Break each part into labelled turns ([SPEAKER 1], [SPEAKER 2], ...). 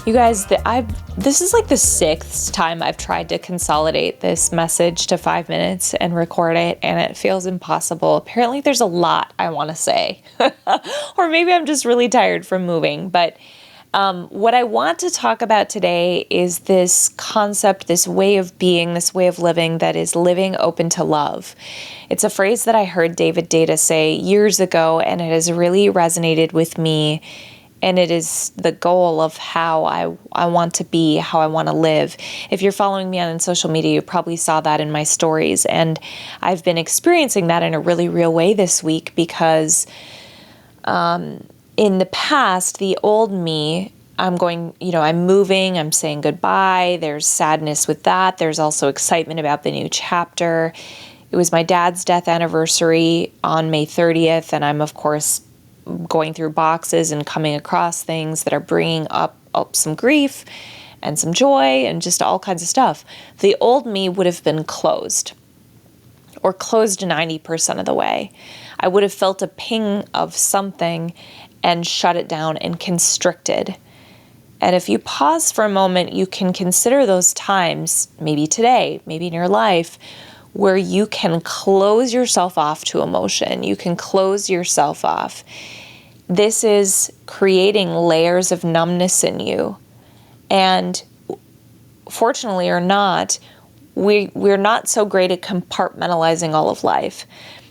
[SPEAKER 1] You guys, this is like the 6th time I've tried to consolidate this message to 5 minutes and record it, and it feels impossible. Apparently there's a lot I want to say, or maybe I'm just really tired from moving. But what I want to talk about today is this concept, this way of being, this way of living that is living open to love. It's a phrase that I heard David Data say years ago, and it has really resonated with me. And it is the goal of how I want to be, how I want to live. If you're following me on social media, you probably saw that in my stories. And I've been experiencing that in a really real way this week because in the past, the old me, I'm moving, I'm saying goodbye. There's sadness with that. There's also excitement about the new chapter. It was my dad's death anniversary on May 30th. And I'm, of course, going through boxes and coming across things that are bringing up some grief and some joy and just all kinds of stuff. The old me would have been closed, or closed 90% of the way. I would have felt a ping of something and shut it down and constricted. And if you pause for a moment, you can consider those times, maybe today, maybe in your life, where you can close yourself off to emotion. You can close yourself off. This is creating layers of numbness in you. And fortunately or not, we're not so great at compartmentalizing all of life.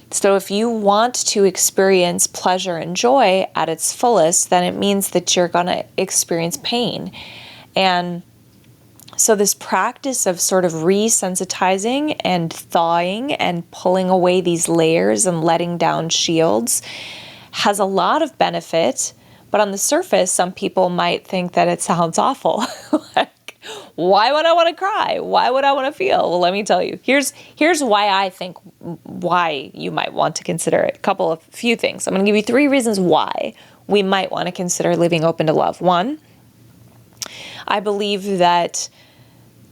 [SPEAKER 1] So if you want to experience pleasure and joy at its fullest, then it means that you're going to experience pain. And so this practice of sort of resensitizing and thawing and pulling away these layers and letting down shields has a lot of benefit, but on the surface, some people might think that it sounds awful. Like, why would I want to cry? Why would I want to feel? Well, let me tell you. Here's why I think why you might want to consider it. A few things. I'm going to give you 3 reasons why we might want to consider living open to love. 1, I believe that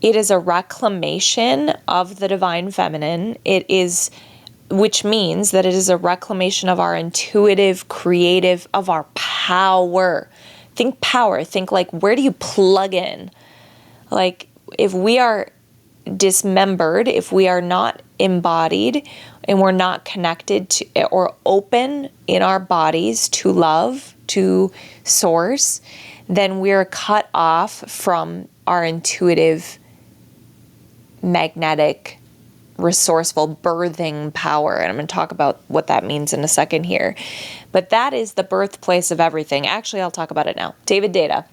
[SPEAKER 1] it is a reclamation of the divine feminine. Which means that it is a reclamation of our intuitive, creative, of our power. Think power. Think like, where do you plug in? Like, if we are dismembered, if we are not embodied and we're not connected to or open in our bodies to love, to source, then we're cut off from our intuitive, magnetic, resourceful birthing power. And I'm going to talk about what that means in a second here. But that is the birthplace of everything. Actually, I'll talk about it now. David Data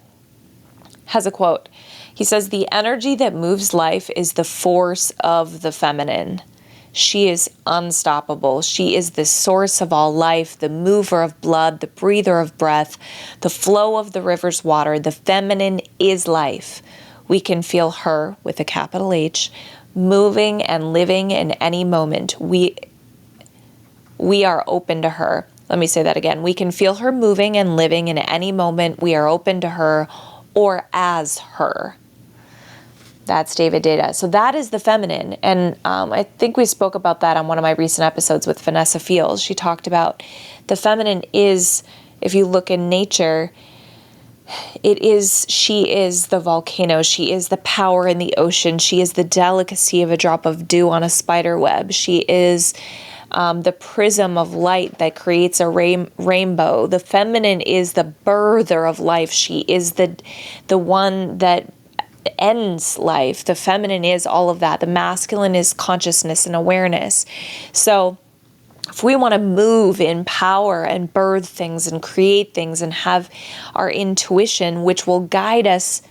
[SPEAKER 1] has a quote. He says, "The energy that moves life is the force of the feminine. She is unstoppable. She is the source of all life, the mover of blood, the breather of breath, the flow of the river's water. The feminine is life. We can feel her, with a capital H, moving and living in any moment. We are open to her." Let me say that again. We can feel her moving and living in any moment. We are open to her or as her. That's David Data. So that is the feminine. And I think we spoke about that on one of my recent episodes with Vanessa Fields. She talked about the feminine is, if you look in nature, she is the volcano. She is the power in the ocean. She is the delicacy of a drop of dew on a spider web. She is the prism of light that creates a rainbow. The feminine is the birther of life. She is the one that ends life. The feminine is all of that. The masculine is consciousness and awareness. So if we want to move in power and birth things and create things and have our intuition, which will guide us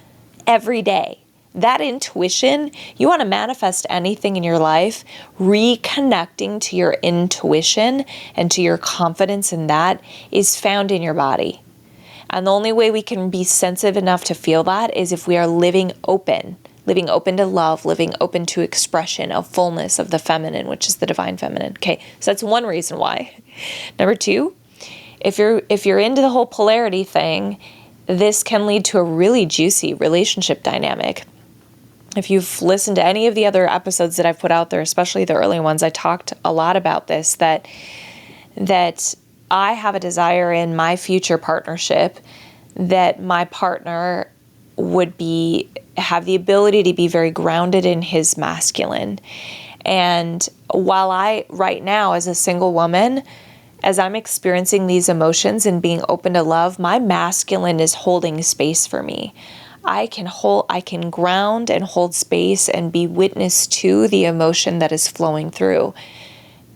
[SPEAKER 1] every day, that intuition, you want to manifest anything in your life, reconnecting to your intuition and to your confidence in that is found in your body. And the only way we can be sensitive enough to feel that is if we are living open to love, living open to expression of fullness of the feminine, which is the divine feminine. Okay, so that's one reason why. Number 2, if you're into the whole polarity thing, this can lead to a really juicy relationship dynamic. If you've listened to any of the other episodes that I've put out there, especially the early ones, I talked a lot about this, that I have a desire in my future partnership that my partner have the ability to be very grounded in his masculine. And while right now, as a single woman, as I'm experiencing these emotions and being open to love, my masculine is holding space for me. I can ground and hold space and be witness to the emotion that is flowing through.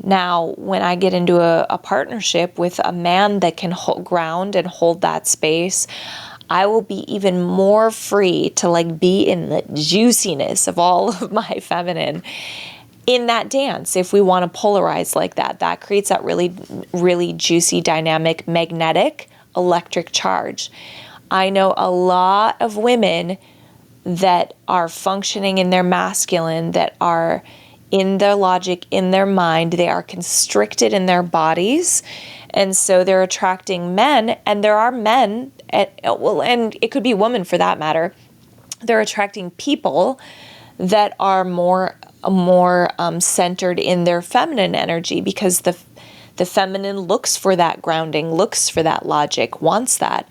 [SPEAKER 1] Now, when I get into a partnership with a man that can ground and hold that space, I will be even more free to be in the juiciness of all of my feminine in that dance. If we want to polarize like that, that creates that really, really juicy, dynamic, magnetic, electric charge. I know a lot of women that are functioning in their masculine, that are in their logic, in their mind, they are constricted in their bodies. And so they're attracting men, and there are men, and it could be women for that matter. They're attracting people that are more centered in their feminine energy, because the feminine looks for that grounding, looks for that logic, wants that.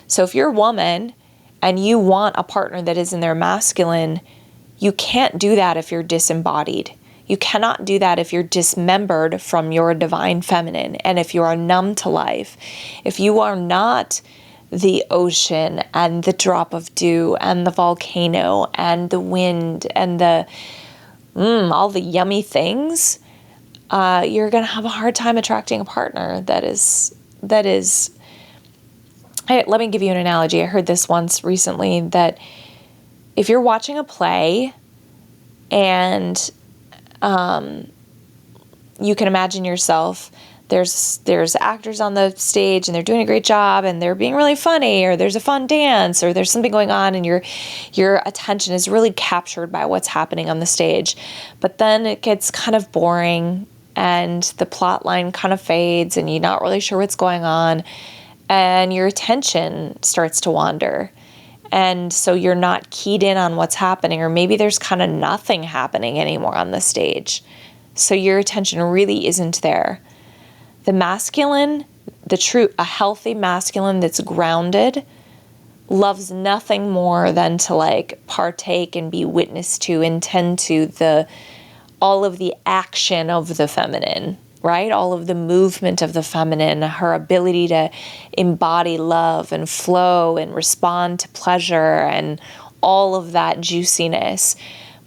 [SPEAKER 1] So if you're a woman and you want a partner that is in their masculine, you can't do that if you're disembodied. You cannot do that if you're dismembered from your divine feminine, and if you are numb to life. If you are not the ocean and the drop of dew and the volcano and the wind and all the yummy things, you're going to have a hard time attracting a partner that is. Let me give you an analogy. I heard this once recently, that if you're watching a play and you can imagine yourself, there's actors on the stage and they're doing a great job and they're being really funny, or there's a fun dance, or there's something going on, and your attention is really captured by what's happening on the stage. But then it gets kind of boring and the plot line kind of fades and you're not really sure what's going on, and your attention starts to wander. And so you're not keyed in on what's happening, or maybe there's kind of nothing happening anymore on the stage. So your attention really isn't there. The masculine, a healthy masculine that's grounded, loves nothing more than to partake and be witness to and tend to all of the action of the feminine, right? All of the movement of the feminine, her ability to embody love and flow and respond to pleasure and all of that juiciness.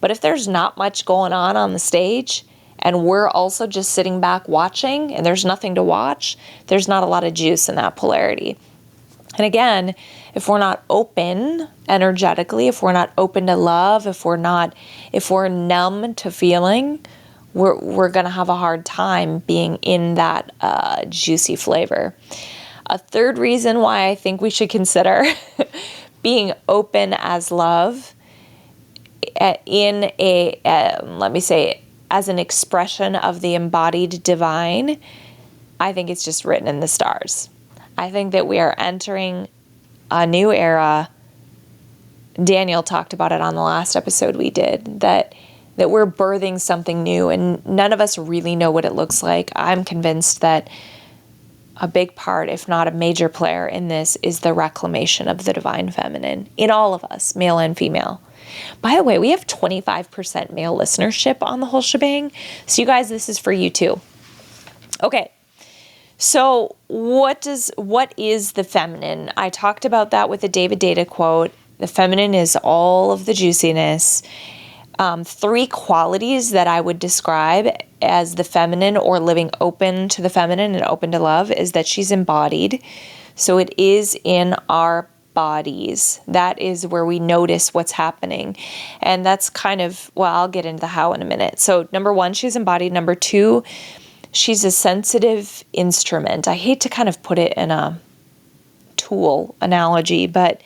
[SPEAKER 1] But if there's not much going on the stage, and we're also just sitting back watching and there's nothing to watch, there's not a lot of juice in that polarity. And again, if we're not open energetically, if we're not open to love, if we're numb to feeling, we're going to have a hard time being in that juicy flavor. A third reason why I think we should consider being open as love as an expression of the embodied divine, I think it's just written in the stars. I think that we are entering a new era. Daniel talked about it on the last episode we did, that we're birthing something new, and none of us really know what it looks like. I'm convinced that a big part, if not a major player in this, is the reclamation of the divine feminine in all of us, male and female. By the way, we have 25% male listenership on the whole shebang. So you guys, this is for you too. Okay. So what is the feminine? I talked about that with the David Data quote. The feminine is all of the juiciness. 3 qualities that I would describe as the feminine, or living open to the feminine and open to love, is that she's embodied. So it is in our bodies. That is where we notice what's happening. And that's I'll get into the how in a minute. So number 1, she's embodied. Number 2, she's a sensitive instrument. I hate to kind of put it in a tool analogy, but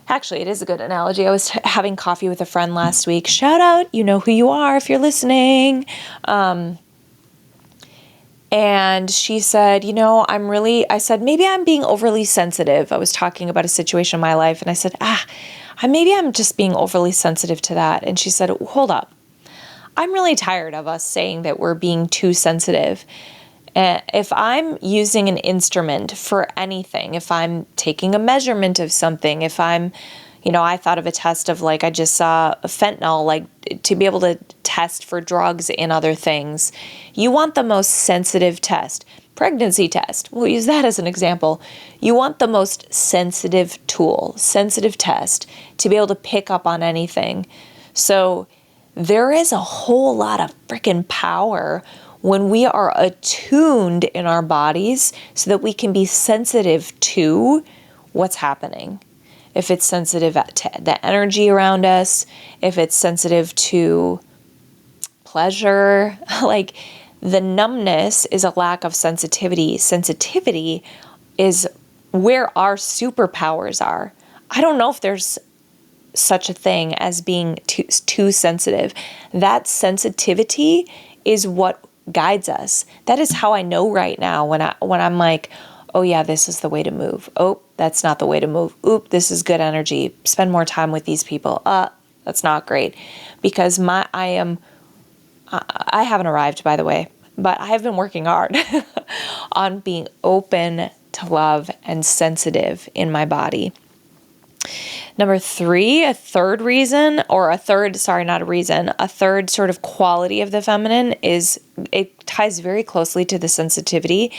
[SPEAKER 1] actually it is a good analogy. I was having coffee with a friend last week. Shout out, you know who you are if you're listening. And she said, I said, maybe I'm being overly sensitive. I was talking about a situation in my life, and I said, maybe I'm just being overly sensitive to that. And she said, hold up. I'm really tired of us saying that we're being too sensitive. If I'm using an instrument for anything, if I'm taking a measurement of something, if I'm, I thought of a test of like, I just saw fentanyl, like to be able to test for drugs in other things. You want the most sensitive test. Pregnancy test, we'll use that as an example. You want the most sensitive tool, sensitive test to be able to pick up on anything. So there is a whole lot of freaking power when we are attuned in our bodies so that we can be sensitive to what's happening. If it's sensitive to the energy around us, if it's sensitive to pleasure, like the numbness is a lack of sensitivity. Sensitivity is where our superpowers are. I don't know if there's such a thing as being too sensitive. That sensitivity is what guides us. That is how I know right now when I'm like, oh yeah, this is the way to move. Oh, that's not the way to move. Oop, this is good energy. Spend more time with these people. That's not great. Because I haven't arrived, by the way, but I have been working hard on being open to love and sensitive in my body. Number 3, a third sort of quality of the feminine it ties very closely to the sensitivity,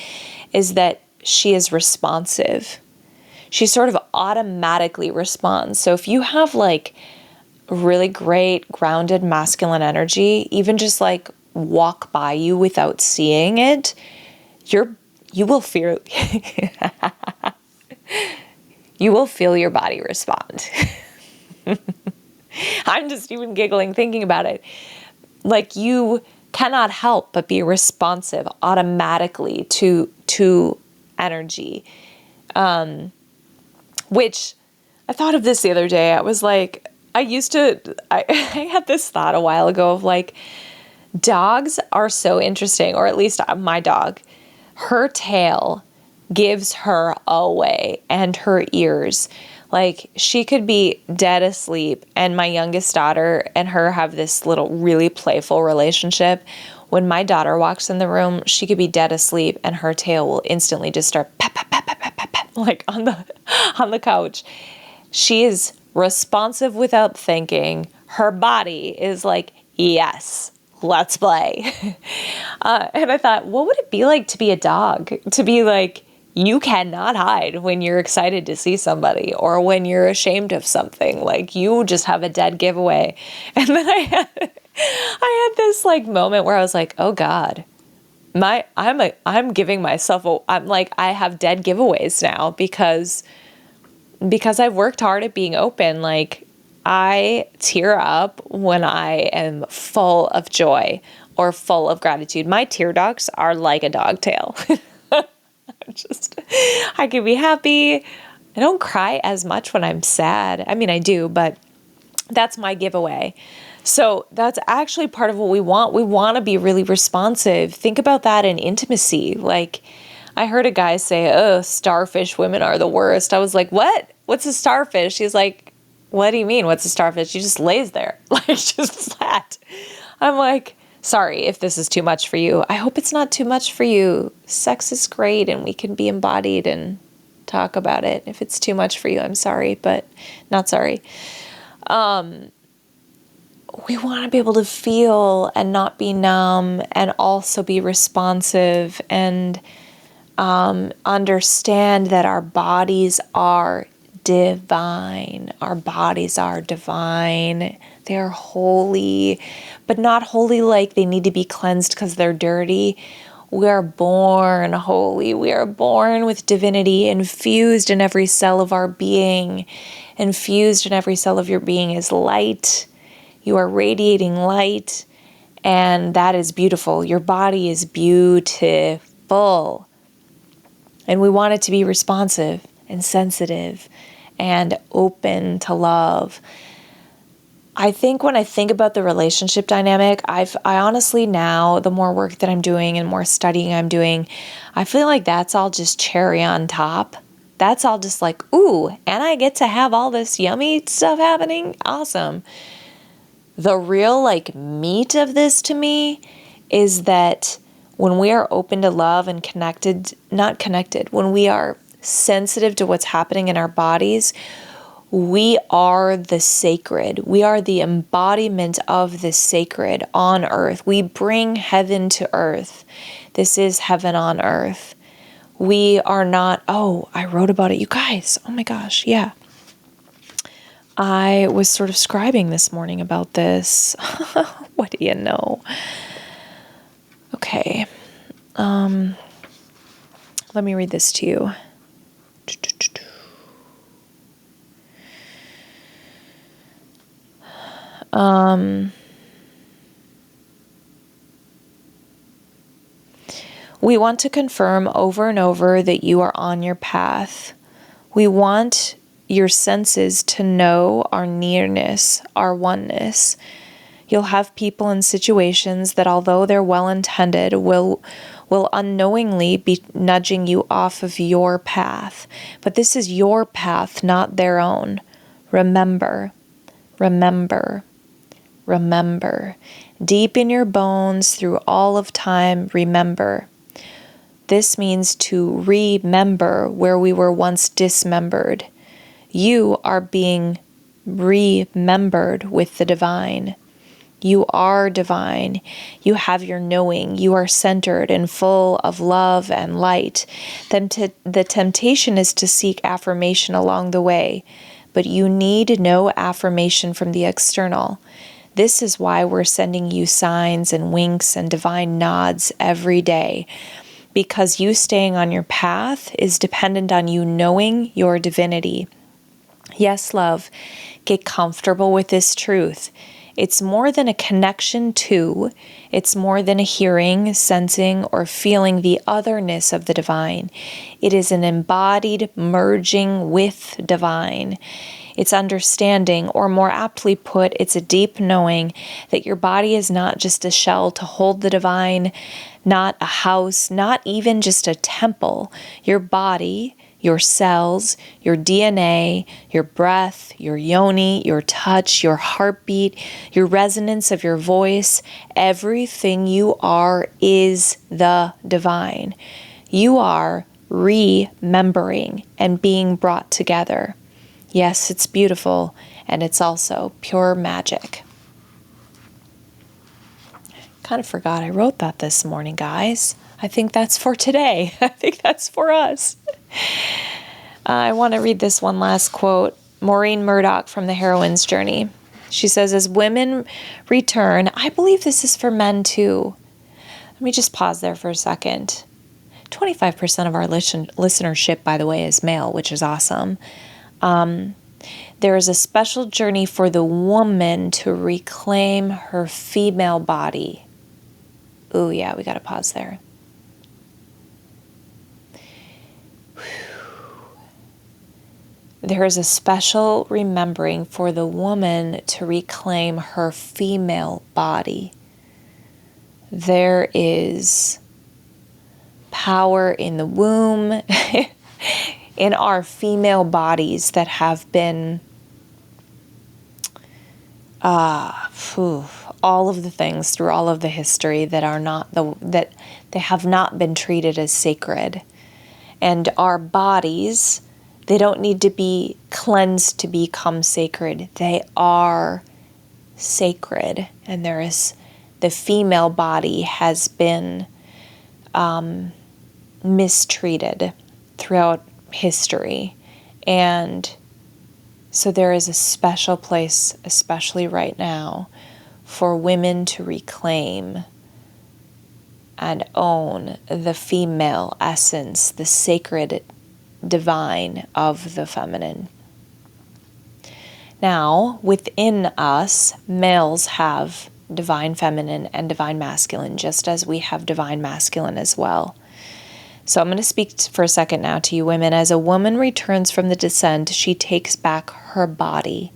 [SPEAKER 1] is that she is responsive. She sort of automatically responds. So if you have like really great grounded masculine energy, even just like walk by you without seeing it, you will feel you will feel your body respond. I'm just even giggling thinking about it. Like you cannot help but be responsive automatically to energy. Which I thought of this the other day. I was like, I had this thought a while ago of like, dogs are so interesting, or at least my dog, her tail gives her away and her ears. Like she could be dead asleep and my youngest daughter and her have this little really playful relationship. When my daughter walks in the room, she could be dead asleep and her tail will instantly just start pat, pat, pat, pat, pat, pat, pat, like on the couch. She is responsive without thinking. Her body is like, yes, let's play. And I thought, what would it be like to be a dog? To be like, you cannot hide when you're excited to see somebody or when you're ashamed of something. Like you just have a dead giveaway. And then I had this like moment where I was like, oh God, I'm giving myself I'm like, I have dead giveaways now because I've worked hard at being open. Like I tear up when I am full of joy or full of gratitude. My tear ducts are like a dog tail. I can be happy. I don't cry as much when I'm sad. I mean, I do, but that's my giveaway. So that's actually part of what we want. We want to be really responsive. Think about that in intimacy. Like I heard a guy say, oh, starfish women are the worst. I was like, what? What's a starfish? He's like, what do you mean? What's a starfish? She just lays there, like just flat. I'm like, sorry if this is too much for you. I hope it's not too much for you. Sex is great and we can be embodied and talk about it. If it's too much for you, I'm sorry, but not sorry. We want to be able to feel and not be numb and also be responsive and understand that our bodies are divine. Our bodies are divine. They are holy, but not holy like they need to be cleansed because they're dirty. We are born holy. We are born with divinity infused in every cell of our being. Infused in every cell of your being is light. You are radiating light, and that is beautiful. Your body is beautiful. And we want it to be responsive and sensitive and open to love. I think when I think about the relationship dynamic, I honestly now, the more work that I'm doing and more studying I'm doing, I feel like that's all just cherry on top. That's all just like, ooh, and I get to have all this yummy stuff happening. Awesome. The real like meat of this to me is that when we are open to love and when we are sensitive to what's happening in our bodies, We are the sacred. We are the embodiment of the sacred on earth. We bring heaven to earth. This is heaven on earth. We are not, oh, I wrote about it, you guys. Oh my gosh, yeah. I was sort of scribing this morning about this. What do you know? Okay. Let me read this to you. We want to confirm over and over that you are on your path. We want your senses to know our nearness, our oneness. You'll have people and situations that, although they're well-intended, will unknowingly be nudging you off of your path. But this is your path, not their own. Remember, remember, remember. Deep in your bones, through all of time, remember. This means to remember where we were once dismembered. You are being remembered with the divine. You are divine. You have your knowing. You are centered and full of love and light. The temptation is to seek affirmation along the way, but you need no affirmation from the external. This is why we're sending you signs and winks and divine nods every day, because you staying on your path is dependent on you knowing your divinity. Yes, love, get comfortable with this truth. It's more than a connection to, it's more than a hearing, sensing, or feeling the otherness of the divine. It is an embodied merging with divine. It's understanding, or more aptly put, it's a deep knowing that your body is not just a shell to hold the divine, not a house, not even just a temple. Your body, your cells, your DNA, your breath, your yoni, your touch, your heartbeat, your resonance of your voice, everything you are is the divine. You are remembering and being brought together. Yes, it's beautiful, and it's also pure magic. Kind of forgot I wrote that this morning, guys. I think that's for today. I think that's for us. I want to read this one last quote. Maureen Murdoch from The Heroine's Journey. She says, as women return, I believe this is for men too. Let me just pause there for a second. 25% of our listenership, by the way, is male, which is awesome. There is a special journey for the woman to reclaim her female body. Ooh, yeah, we got to pause there. There is a special remembering for the woman to reclaim her female body. There is power in the womb, in our female bodies that have been, all of the things through all of the history that are not that they have not been treated as sacred. And our bodies, they don't need to be cleansed to become sacred. They are sacred. And the female body has been mistreated throughout history. And so there is a special place, especially right now, for women to reclaim and own the female essence, the sacred divine of the feminine. Now, within us, males have divine feminine and divine masculine, just as we have divine masculine as well. So I'm going to speak for a second now to you women. As a woman returns from the descent, she takes back her body.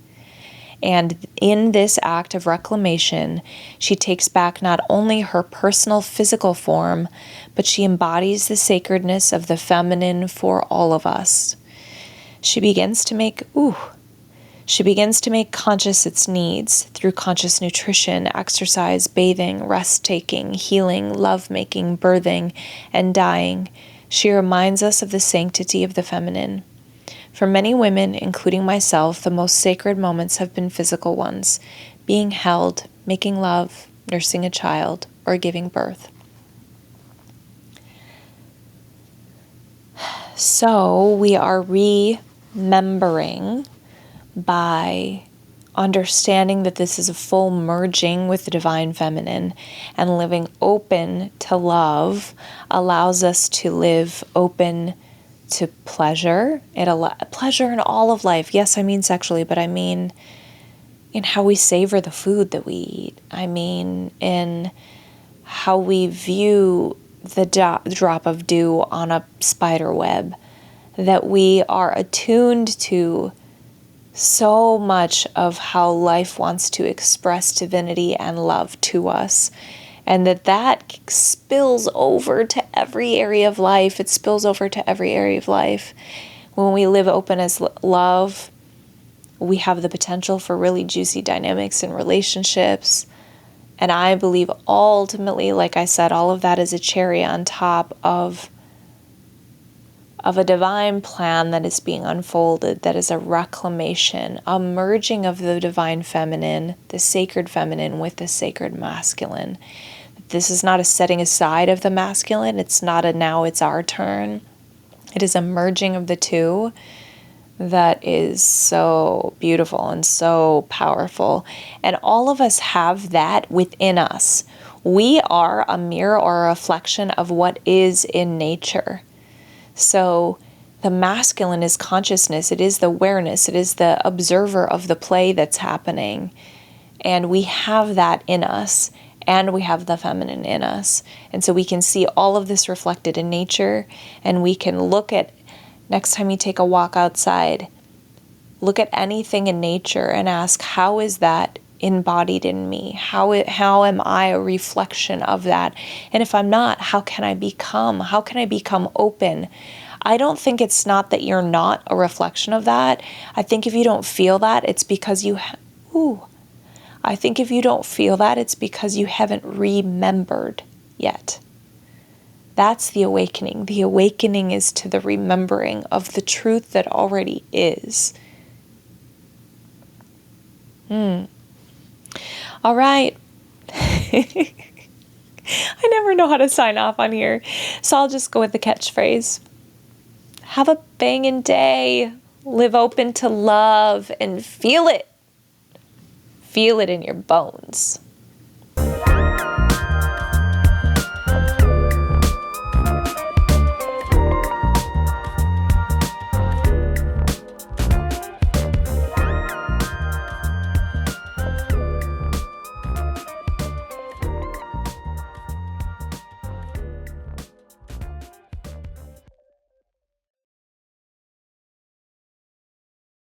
[SPEAKER 1] And in this act of reclamation, she takes back not only her personal physical form, but she embodies the sacredness of the feminine for all of us. She begins to make conscious its needs through conscious nutrition, exercise, bathing, rest-taking, healing, love-making, birthing, and dying. She reminds us of the sanctity of the feminine. For many women, including myself, the most sacred moments have been physical ones, being held, making love, nursing a child, or giving birth. So we are remembering by understanding that this is a full merging with the divine feminine, and living open to love allows us to live open to pleasure. Pleasure in all of life. Yes, I mean sexually, but I mean in how we savor the food that we eat. I mean in how we view the drop of dew on a spider web, that we are attuned to so much of how life wants to express divinity and love to us, and that spills over to every area of life. It spills over to every area of life. When we live open as love, we have the potential for really juicy dynamics in relationships. And I believe ultimately, like I said, all of that is a cherry on top of a divine plan that is being unfolded, that is a reclamation, a merging of the divine feminine, the sacred feminine with the sacred masculine. This is not a setting aside of the masculine. It's not a now it's our turn. It is a merging of the two that is so beautiful and so powerful. And all of us have that within us. We are a mirror or a reflection of what is in nature. So the masculine is consciousness. It is the awareness. It is the observer of the play that's happening. And we have that in us, and we have the feminine in us. And so we can see all of this reflected in nature, and we can look at, next time you take a walk outside, look at anything in nature and ask, how is that embodied in me? How am I a reflection of that? And if I'm not, how can I become open? I don't think it's not that you're not a reflection of that. I think if you don't feel that, it's because I think if you don't feel that, it's because you haven't remembered yet. That's the awakening. The awakening is to the remembering of the truth that already is. All right. I never know how to sign off on here, so I'll just go with the catchphrase. Have a banging day. Live open to love and feel it. Feel it in your bones.